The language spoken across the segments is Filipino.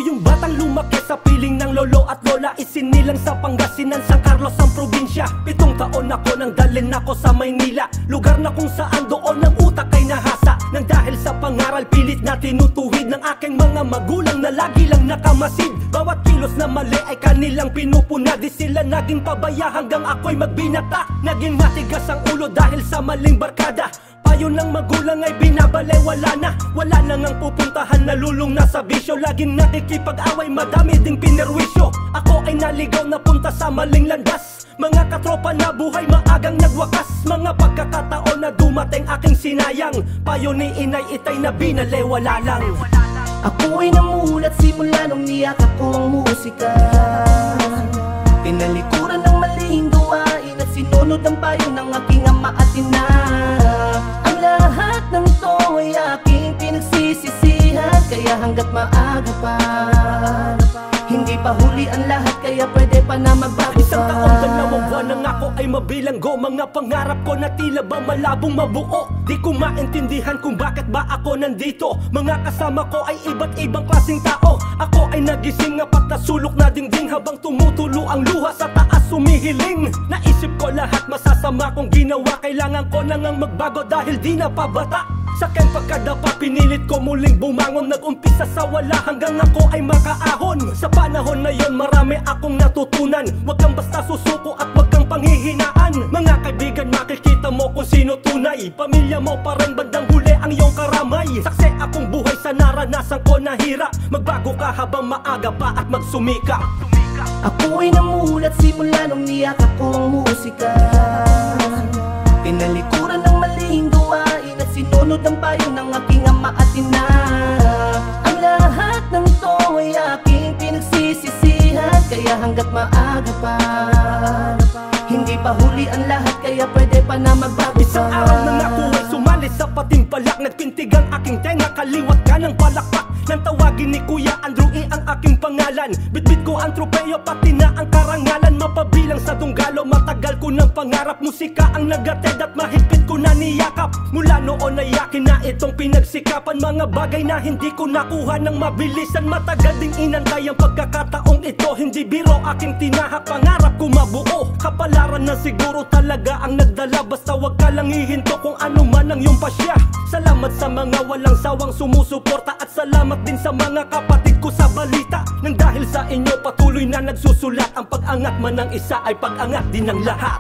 yung batang lumaki sa piling ng lolo at lola. Isinilang sa Pangasinan, San Carlos ang probinsya. 7 taon ako nang dalhin ako sa Maynila, lugar na kung saan doon ang utak ay nahasa. Nang dahil sa pangaral pilit na tinutuwid ng aking mga magulang na lagi lang nakamasid. Bawat kilos na mali ay kanilang pinupuna, di sila naging pabaya hanggang ako'y magbinata. Naging matigas ang ulo dahil sa maling barkada. Payo ng magulang ay binabalay, wala na nang pupuntahan, nalulung na sa bisyo. Laging nakikipag-away, madami ding pinerwisyo. Ako ay naligaw na punta sa maling landas. Mga katropa na buhay maagang nagwakas. Mga pagkakataon na dumating aking sinayang. Payo ni inay itay na binalay, wala lang. Ako'y namulat simula nung niyakap ko ang musika. Tinalikuran ng maling gawain at sinunod ang payo ng aking ama at ina. Ang lahat ng to ay aking pinagsisisihan, kaya hanggat maaga pa hindi pa huli ang lahat, kaya pwede pa na magbago pa. 1 taon, 2 buwan nang ako ay mabilanggo. Mga pangarap ko na tila ba malabong mabuo. Di ko maintindihan kung bakit ba ako nandito. Mga kasama ko ay iba't ibang klaseng tao. Ako ay nagising apat na sulok na dingding, habang tumutulo ang luha sa taas sumihiling. Naisip ko lahat masasama kong ginawa, kailangan ko na ngang magbago dahil di na pabata. Sa aking pagkadapa pinilit ko muling bumangon. Nag-umpisa sa wala hanggang ako ay makaahon. Sa panahon na yon marami akong natutunan. Huwag kang basta susuko at huwag kang panghihinaan. Mga kaibigan, makikita mo kung sino tunay. Pamilya mo pa rin bandang huli ang iyong karamay. Saksi akong buhay sa naranasan ko na hira. Magbago ka habang maaga pa at magsumika. Ako'y namulat simula nung niyakap ko ang musika. Tinalikuran ng maling gawain at sinunod ang payo ng aking ama at ina. Ang lahat ng to ay aking pinagsisisihan, kaya hanggat maaga pa hindi pa huli ang lahat, kaya pwede pa na magbago pa. Isang araw nang ako ay sumali sa patimpalak, nagpintig ang aking tenga, kaliwat ka ng palakpak. Nang tawagin ni Kuya Andrew ang aking pangalan, bitbit ko ang tropeyo pati na ang karangalan. Mapabilang sa Dunggalo, matagal ko ng pangarap. Musika ang nagatid at mahigpit ko na niyakap. Mula noon ay akin na itong pinagsikapan. Mga bagay na hindi ko nakuha ng mabilisan. Matagal ding inantay ang pagkakataong ito. Hindi biro aking tinahak, pangarap ko mabuo. Kapalaran na siguro talaga ang nagdala. Basta wag ka lang hihinto kung ano man ang iyong pasya. Salamat sa mga walang sawang sumusuporta, at salamat din sa mga kapatid ko sa balita. Nang dahil sa inyo patuloy na nagsusulat. Ang pag-angat man ng isa ay pag-angat din ng lahat.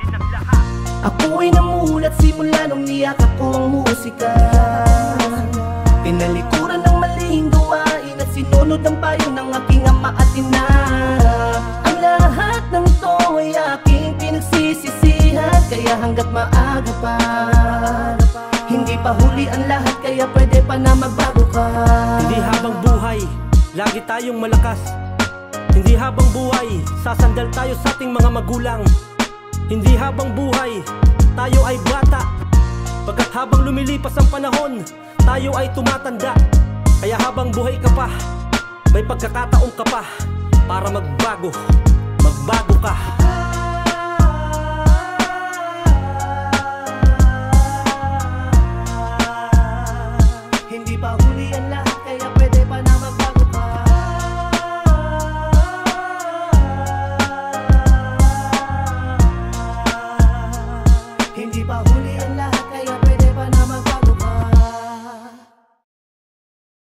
Ako'y namulat simula nung niyakap ko ang musika. Tinalikuran ng maling gawain at sinunod ang payo ng aking ama at ina. Ang lahat ng to ay aking pinagsisisihan, kaya hanggat maaga pa hindi pa huli ang lahat, kaya pwede pa na magbago ka. Hindi habang buhay lagi tayong malakas. Hindi habang buhay sasandal tayo sa ating mga magulang. Hindi habang buhay tayo ay bata, pagkat habang lumilipas ang panahon tayo ay tumatanda. Kaya habang buhay ka pa, may pagkakataon ka pa para magbago ka. Hindi pa huli ang lahat, kaya pwede pa na magbago ka. Hindi pa huli ang